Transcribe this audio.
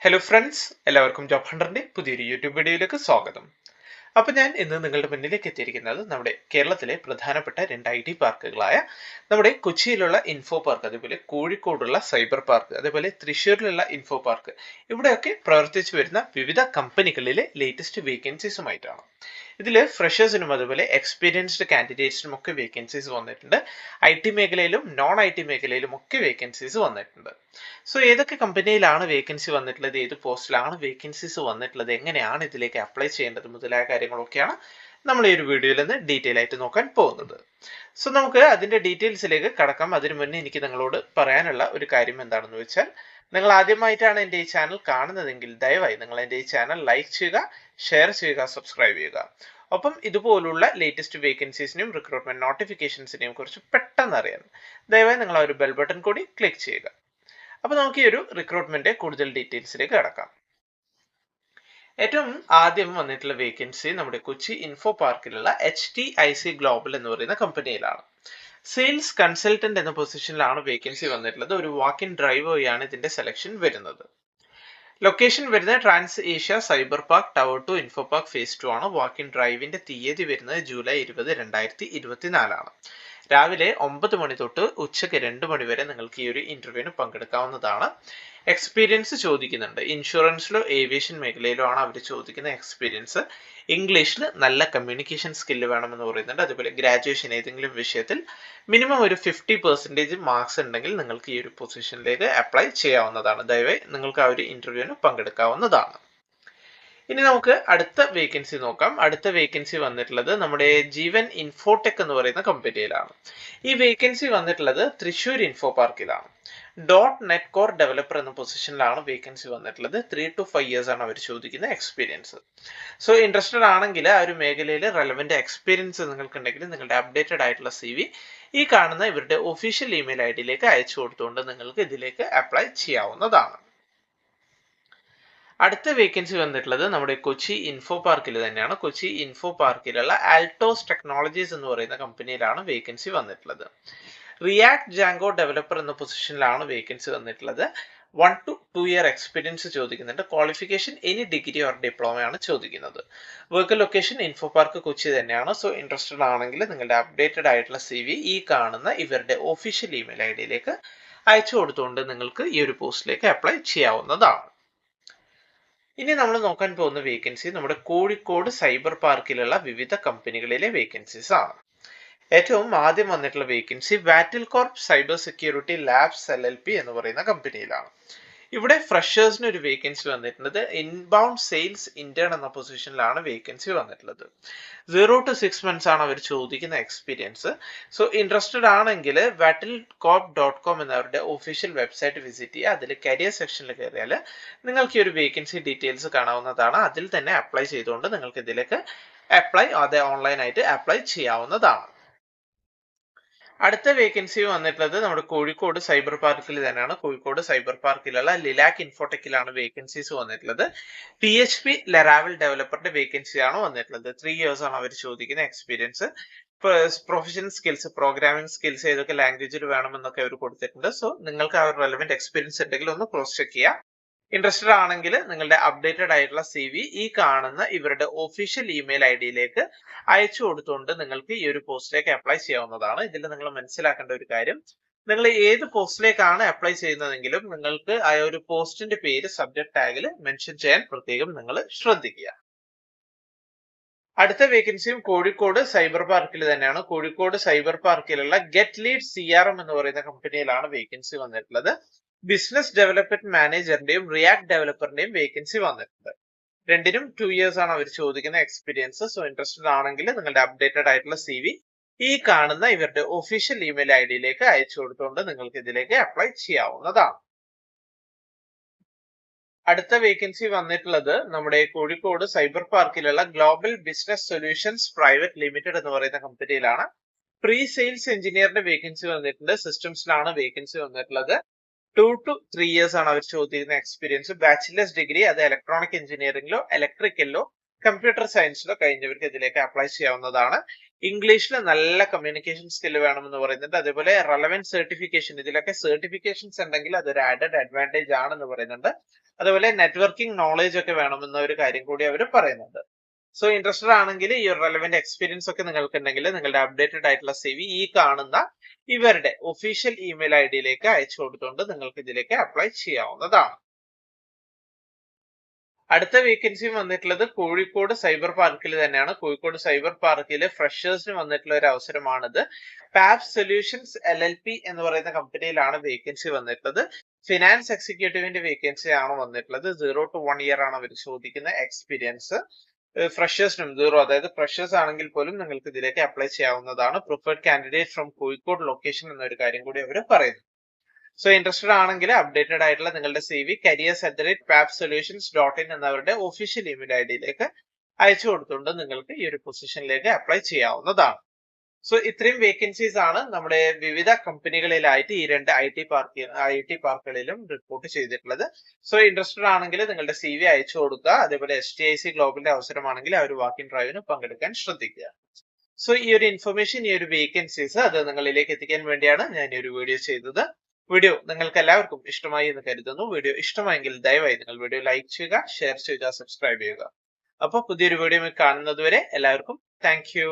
Hello friends, എല്ലാവർക്കും job ഹണ്ടറിന്റെ പുതിയൊരു YouTube വീഡിയോയിലേക്ക് സ്വാഗതം. അപ്പോൾ ഞാൻ ഇന്ന് നിങ്ങളുടെ മുന്നിലേക്ക് എത്തിയിരിക്കുന്നത് നമ്മുടെ കേരളത്തിലെ പ്രധാനപ്പെട്ട രണ്ട് IT പാർക്കുകളായ നമ്മുടെ കൊച്ചിയിലുള്ള ഇൻഫോ പാർക്ക്, അതേപോലെ കോഴിക്കോടുള്ള സൈബർ പാർക്ക്, അതേപോലെ തൃശ്ശൂരിലുള്ള ഇൻഫോ പാർക്ക്, ഇവിടെയൊക്കെ പ്രവർത്തിച്ചു വരുന്ന വിവിധ കമ്പനികളിലെ ലേറ്റസ്റ്റ് വേക്കൻസീസുമായിട്ടാണ്. ഇതിൽ ഫ്രഷേഴ്സിനും അതുപോലെ എക്സ്പീരിയൻസ്ഡ് കാൻഡിഡേറ്റ്സിനും ഒക്കെ വേക്കൻസീസ് വന്നിട്ടുണ്ട്. IT മേഖലയിലും നോൺ IT മേഖലയിലും ഒക്കെ വേക്കൻസീസ് വന്നിട്ടുണ്ട്. സോ ഏതൊക്കെ കമ്പനിയിലാണ് വേക്കൻസി വന്നിട്ടുള്ളത്, ഏത് പോസ്റ്റിലാണ് വേക്കൻസീസ് വന്നിട്ടുള്ളത്, എങ്ങനെയാണ് ഇതിലേക്ക് അപ്ലൈ ചെയ്യേണ്ടത് മുതലായ കാര്യങ്ങളൊക്കെയാണ് നമ്മൾ ഈ ഒരു വീഡിയോയിൽ നിന്ന് ഡീറ്റെയിൽ ആയിട്ട് നോക്കാൻ പോകുന്നത്. സോ നമുക്ക് അതിന്റെ ഡീറ്റെയിൽസിലേക്ക് കടക്കാം. അതിനു മുന്നേ എനിക്ക് നിങ്ങളോട് പറയാനുള്ള ഒരു കാര്യം എന്താണെന്ന് വെച്ചാൽ, നിങ്ങൾ ആദ്യമായിട്ടാണ് എൻ്റെ ഈ ചാനൽ കാണുന്നതെങ്കിൽ ദയവായി നിങ്ങൾ എൻ്റെ ഈ ചാനൽ ലൈക്ക് ചെയ്യുക, ഷെയർ ചെയ്യുക, സബ്സ്ക്രൈബ് ചെയ്യുക. ഒപ്പം ഇതുപോലുള്ള ലേറ്റസ്റ്റ് വേക്കൻസീസിനെയും റിക്രൂട്ട്മെന്റ് നോട്ടിഫിക്കേഷൻസിനെയും കുറിച്ച് പെട്ടെന്ന് അറിയാൻ ദയവായി നിങ്ങൾ ആ ഒരു ബെൽ ബട്ടൺ കൂടി ക്ലിക്ക് ചെയ്യുക. അപ്പോൾ നമുക്ക് ഈ ഒരു റിക്രൂട്ട്മെന്റ് കൂടുതൽ ഡീറ്റെയിൽസിലേക്ക് കടക്കാം. ഏറ്റവും ആദ്യം വന്നിട്ടുള്ള വേക്കൻസി നമ്മുടെ കൊച്ചി ഇൻഫോ പാർക്കിലുള്ള HTIC ഗ്ലോബൽ എന്ന് പറയുന്ന കമ്പനിയിലാണ്. സെയിൽസ് കൺസൾട്ടന്റ് എന്ന പൊസിഷനിലാണ് വേക്കൻസി വന്നിട്ടുള്ളത്. ഒരു വാക്ക് ഇൻ ഡ്രൈവ് വഴിയാണ് ഇതിന്റെ സെലക്ഷൻ വരുന്നത്. ലൊക്കേഷൻ വരുന്നത് Trans Asia cyber park tower 2 info park phase 2 ആണ്. വാക്ക് ഇൻ ഡ്രൈവിന്റെ തീയതി വരുന്നത് ജൂലൈ 20, 2024 ആണ്. രാവിലെ 9 മണി തൊട്ട് ഉച്ചയ്ക്ക് 2 മണി വരെ നിങ്ങൾക്ക് ഈ ഒരു ഇന്റർവ്യൂവിന് പങ്കെടുക്കാവുന്നതാണ്. എക്സ്പീരിയൻസ് ചോദിക്കുന്നുണ്ട്. ഇൻഷുറൻസിലോ ഏവിയേഷൻ മേഖലയിലോ ആണ് അവർ ചോദിക്കുന്ന എക്സ്പീരിയൻസ്. ഇംഗ്ലീഷിൽ നല്ല കമ്മ്യൂണിക്കേഷൻ സ്കില്ല് വേണമെന്ന് പറയുന്നുണ്ട്. അതുപോലെ ഗ്രാജുവേഷൻ ഏതെങ്കിലും വിഷയത്തിൽ മിനിമം ഒരു 50% മാർക്സ് ഉണ്ടെങ്കിൽ നിങ്ങൾക്ക് ഈ ഒരു പൊസിഷനിലേക്ക് അപ്ലൈ ചെയ്യാവുന്നതാണ്. ദയവായി നിങ്ങൾക്ക് ആ ഒരു ഇന്റർവ്യൂവിന് പങ്കെടുക്കാവുന്നതാണ്. ഇനി നമുക്ക് അടുത്ത വേക്കൻസി നോക്കാം. അടുത്ത വേക്കൻസി വന്നിട്ടുള്ളത് നമ്മുടെ ജീവൻ ഇൻഫോടെക് എന്ന് പറയുന്ന കമ്പനിയിലാണ്. ഈ വേക്കൻസി വന്നിട്ടുള്ളത് തൃശ്ശൂർ ഇൻഫോ പാർക്കിലാണ്. .NET കോർ ഡെവലപ്പർ എന്ന പൊസിഷനിലാണ് വേക്കൻസി വന്നിട്ടുള്ളത്. 3 to 5 years ആണ് അവർ ചോദിക്കുന്ന എക്സ്പീരിയൻസ്. സോ ഇൻട്രസ്റ്റഡ് ആണെങ്കിൽ ആ ഒരു മേഖലയിൽ റെലവെന്റ് എക്സ്പീരിയൻസ് നിങ്ങൾക്കുണ്ടെങ്കിൽ നിങ്ങളുടെ അപ്ഡേറ്റഡ് ആയിട്ടുള്ള CV ഈ കാണുന്ന ഇവരുടെ ഒഫീഷ്യൽ ഇമെയിൽ ഐഡിയിലേക്ക് അയച്ചു കൊടുത്തുകൊണ്ട് നിങ്ങൾക്ക് ഇതിലേക്ക് അപ്ലൈ ചെയ്യാവുന്നതാണ്. അടുത്ത വേക്കൻസി വന്നിട്ടുള്ളത് നമ്മുടെ കൊച്ചി ഇൻഫോ പാർക്കിൽ തന്നെയാണ്. കൊച്ചി ഇൻഫോ പാർക്കിലുള്ള ആൽട്ടോസ് ടെക്നോളജീസ് എന്ന് പറയുന്ന കമ്പനിയിലാണ് വേക്കൻസി വന്നിട്ടുള്ളത്. റിയാക്ട് ജാങ്കോ ഡെവലപ്പർ എന്ന പൊസിഷനിലാണ് വേക്കൻസി വന്നിട്ടുള്ളത്. 1 to 2 year എക്സ്പീരിയൻസ് ചോദിക്കുന്നുണ്ട്. ക്വാളിഫിക്കേഷൻ എനി ഡിഗ്രി ഓർ ഡിപ്ലോമയാണ് ചോദിക്കുന്നത്. Work location info park Kochi തന്നെയാണ്. സോ ഇൻട്രസ്റ്റഡ് ആണെങ്കിൽ നിങ്ങളുടെ അപ്ഡേറ്റഡ് ആയിട്ടുള്ള CV ഈ കാണുന്ന ഇവരുടെ ഒഫീഷ്യൽ ഇമെയിൽ ഐഡിയിലേക്ക് അയച്ചു കൊടുത്തുകൊണ്ട് നിങ്ങൾക്ക് ഈ ഒരു പോസ്റ്റിലേക്ക് അപ്ലൈ ചെയ്യാവുന്നതാണ്. ഇനി നമ്മൾ നോക്കാൻ പോകുന്ന വേക്കൻസി നമ്മുടെ കോഴിക്കോട് സൈബർ പാർക്കിലുള്ള വിവിധ കമ്പനികളിലെ വേക്കൻസീസ് ആണ്. ഏറ്റവും ആദ്യം വന്നിട്ടുള്ള vacancy wattle corp cyber security labs LLP എന്ന് പറയുന്ന കമ്പനിയിലാണ്. ഇവിടെ ഫ്രഷേഴ്സിന് ഒരു വേക്കൻസി വന്നിട്ടുള്ളത്. ഇൻബൗണ്ട് സെയിൽസ് ഇന്റേൺ എന്ന പൊസിഷനിലാണ് വേക്കൻസി വന്നിട്ടുള്ളത്. 0 to 6 months ആണ് അവർ ചോദിക്കുന്ന എക്സ്പീരിയൻസ്. സോ ഇൻട്രസ്റ്റഡ് ആണെങ്കിൽ vatilcorp.com എന്നവരുടെ ഒഫീഷ്യൽ വെബ്സൈറ്റ് വിസിറ്റ് ചെയ്യുക. അതിൽ കരിയർ സെക്ഷനിൽ കയറിയാൽ നിങ്ങൾക്ക് ഈ ഒരു വേക്കൻസി ഡീറ്റെയിൽസ് കാണാവുന്നതാണ്. അതിൽ തന്നെ അപ്ലൈ ചെയ്തുകൊണ്ട് നിങ്ങൾക്ക് ഇതിലേക്ക് ഓൺലൈനായിട്ട് അപ്ലൈ ചെയ്യാവുന്നതാണ്. അടുത്ത വേക്കൻസി വന്നിട്ടുള്ളത് നമ്മുടെ കോഴിക്കോട് സൈബർ പാർക്കിൽ തന്നെയാണ്. കോഴിക്കോട് സൈബർ പാർക്കിലുള്ള ലിലാക് ഇൻഫോടെക്കിലാണ് വേക്കൻസീസ് വന്നിട്ടുള്ളത്. PHP ലറാവൽ ഡെവലപ്പറിന്റെ വേക്കൻസി ആണ് വന്നിട്ടുള്ളത്. 3 years ആണ് അവർ ചോദിക്കുന്ന experience. Professional skills, programming skills ഏതൊക്കെ ലാംഗ്വേജിൽ വേണമെന്നൊക്കെ അവർ കൊടുത്തിട്ടുണ്ട്. സോ നിങ്ങൾക്ക് ആ റെലവെന്റ് എക്സ്പീരിയൻസ് ഉണ്ടെങ്കിൽ ഒന്ന് ക്രോസ് ചെക്ക് ചെയ്യാം. ഇൻട്രസ്റ്റഡ് ആണെങ്കിൽ നിങ്ങളുടെ അപ്ഡേറ്റഡ് ആയിട്ടുള്ള CV ഈ കാണുന്ന ഇവരുടെ ഒഫീഷ്യൽ ഇമെയിൽ ഐഡിയിലേക്ക് അയച്ചു കൊടുത്തുകൊണ്ട് നിങ്ങൾക്ക് ഈ ഒരു പോസ്റ്റിലേക്ക് അപ്ലൈ ചെയ്യാവുന്നതാണ്. ഇതിൽ നിങ്ങൾ മനസ്സിലാക്കേണ്ട ഒരു കാര്യം, നിങ്ങൾ ഏത് പോസ്റ്റിലേക്കാണ് അപ്ലൈ ചെയ്യുന്നതെങ്കിലും നിങ്ങൾക്ക് ആ ഒരു പോസ്റ്റിന്റെ പേര് സബ്ജക്ട് ടാഗിൽ മെൻഷൻ ചെയ്യാൻ പ്രത്യേകം നിങ്ങൾ ശ്രദ്ധിക്കുക. അടുത്ത വേക്കൻസിയും കോഴിക്കോട് സൈബർ പാർക്കിൽ തന്നെയാണ്. കോഴിക്കോട് സൈബർ പാർക്കിലുള്ള ഗെറ്റ് ലീഡ് CRM എന്ന് പറയുന്ന കമ്പനിയിലാണ് വേക്കൻസി വന്നിട്ടുള്ളത്. ബിസിനസ് ഡെവലപ്മെന്റ് മാനേജറിന്റെയും റിയാക്ട് ഡെവലപ്പറിന്റെയും വേക്കൻസി വന്നിട്ടുണ്ട്. രണ്ടിനും 2 years ആണ് അവർ ചോദിക്കുന്ന എക്സ്പീരിയൻസ്. സോ ഇൻട്രസ്റ്റഡ് ആണെങ്കിൽ നിങ്ങളുടെ അപ്ഡേറ്റഡ് ആയിട്ടുള്ള CV ഈ കാണുന്ന ഇവരുടെ ഒഫീഷ്യൽ ഇമെയിൽ ഐഡിയിലേക്ക് അയച്ചു കൊടുത്തുകൊണ്ട് നിങ്ങൾക്ക് ഇതിലേക്ക് അപ്ലൈ ചെയ്യാവുന്നതാണ്. അടുത്ത വേക്കൻസി വന്നിട്ടുള്ളത് നമ്മുടെ കോഴിക്കോട് സൈബർ പാർക്കിലുള്ള global business solutions private limited എന്ന് പറയുന്ന കമ്പനിയിലാണ്. പ്രീ സെയിൽസ് എഞ്ചിനീയറിന്റെ വേക്കൻസി വന്നിട്ടുണ്ട്. സിസ്റ്റംസിലാണ് വേക്കൻസി വന്നിട്ടുള്ളത്. 2 to 3 years ആണ് അവർ ചോദിക്കുന്ന എക്സ്പീരിയൻസ്. ബാച്ചിലേഴ്സ് ഡിഗ്രി അത് ഇലക്ട്രോണിക് എഞ്ചിനീയറിംഗിലോ ഇലക്ട്രിക്കലിലോ കമ്പ്യൂട്ടർ സയൻസിലോ കഴിഞ്ഞവർക്ക് ഇതിലേക്ക് അപ്ലൈ ചെയ്യാവുന്നതാണ്. ഇംഗ്ലീഷിൽ നല്ല കമ്മ്യൂണിക്കേഷൻ സ്കിൽ വേണമെന്ന് പറയുന്നുണ്ട്. അതേപോലെ റെലവെന്റ് സർട്ടിഫിക്കേഷൻ, ഇതിലൊക്കെ സർട്ടിഫിക്കേഷൻസ് ഉണ്ടെങ്കിൽ അതൊരു ആഡഡ് അഡ്വാൻറ്റേജ് ആണെന്ന് പറയുന്നുണ്ട്. അതുപോലെ നെറ്റ്വർക്കിംഗ് നോളേജ് ഒക്കെ വേണമെന്ന ഒരു കാര്യം കൂടി അവർ പറയുന്നുണ്ട്. സോ ഇൻട്രസ്റ്റഡ് ആണെങ്കിൽ ഈ ഒരു റെലവെന്റ് എക്സ്പീരിയൻസ് ഒക്കെ നിങ്ങൾക്ക് ഉണ്ടെങ്കിൽ നിങ്ങളുടെ അപ്ഡേറ്റഡ് ആയിട്ടുള്ള CV ഈ കാണുന്ന ഇവരുടെ ഒഫീഷ്യൽ ഇമെയിൽ ID അയച്ചു കൊടുത്തുകൊണ്ട് നിങ്ങൾക്ക് ഇതിലേക്ക് അപ്ലൈ ചെയ്യാവുന്നതാണ്. അടുത്ത വേക്കൻസിയും വന്നിട്ടുള്ളത് കോഴിക്കോട് സൈബർ പാർക്കിൽ തന്നെയാണ്. കോഴിക്കോട് സൈബർ പാർക്കിൽ ഫ്രഷേഴ്സിന് വന്നിട്ടുള്ള ഒരു അവസരമാണിത്. പാപ് സൊല്യൂഷൻസ് LLP എന്ന് പറയുന്ന കമ്പനിയിലാണ് വേക്കൻസി വന്നിട്ടുള്ളത്. ഫിനാൻസ് എക്സിക്യൂട്ടീവിന്റെ വേക്കൻസി ആണ് വന്നിട്ടുള്ളത്. 0 to 1 ഇയർ ആണ് അവർ ചോദിക്കുന്ന എക്സ്പീരിയൻസ്. ഫ്രഷേഴ്സിനും 0, അതായത് ഫ്രഷേഴ്സ് ആണെങ്കിൽ പോലും നിങ്ങൾക്ക് ഇതിലേക്ക് അപ്ലൈ ചെയ്യാവുന്നതാണ്. Preferred candidate from Kozhikode location എന്നൊരു കാര്യം കൂടി അവർ പറയുന്നു. സോ ഇൻട്രസ്റ്റഡ് ആണെങ്കിൽ അപ്ഡേറ്റഡ് ആയിട്ടുള്ള നിങ്ങളുടെ CV careers@papsolutions.in എന്നവരുടെ ഒഫീഷ്യൽ ഇമെയിൽ ID അയച്ചു കൊടുത്തുകൊണ്ട് നിങ്ങൾക്ക് ഈ ഒരു പൊസിഷനിലേക്ക് അപ്ലൈ ചെയ്യാവുന്നതാണ്. സോ ഇത്രയും വേക്കൻസീസ് ആണ് നമ്മുടെ വിവിധ കമ്പനികളിലായിട്ട് ഈ രണ്ട് IT പാർക്കുകളിലും റിപ്പോർട്ട് ചെയ്തിട്ടുള്ളത്. സോ ഇൻട്രസ്റ്റഡ് ആണെങ്കിൽ നിങ്ങളുടെ CV അയച്ചു കൊടുക്കുക. അതേപോലെ STIC ഗ്ലോബലിന്റെ അവസരമാണെങ്കിൽ ആ ഒരു വാക്കിൻ ഡ്രൈവിന് പങ്കെടുക്കാൻ ശ്രദ്ധിക്കുക. സോ ഈ ഒരു ഇൻഫർമേഷൻ, ഈ ഒരു വേക്കൻസീസ് അത് നിങ്ങളിലേക്ക് എത്തിക്കാൻ വേണ്ടിയാണ് ഞാൻ ഈ ഒരു വീഡിയോ ചെയ്തത്. വീഡിയോ നിങ്ങൾക്ക് എല്ലാവർക്കും ഇഷ്ടമായി എന്ന് കരുതുന്നു. വീഡിയോ ഇഷ്ടമായെങ്കിൽ ദയവായി നിങ്ങൾ വീഡിയോ ലൈക്ക് ചെയ്യുക, ഷെയർ ചെയ്യുക, സബ്സ്ക്രൈബ് ചെയ്യുക. അപ്പോൾ പുതിയൊരു വീഡിയോ കാണുന്നത് വരെ എല്ലാവർക്കും താങ്ക് യു.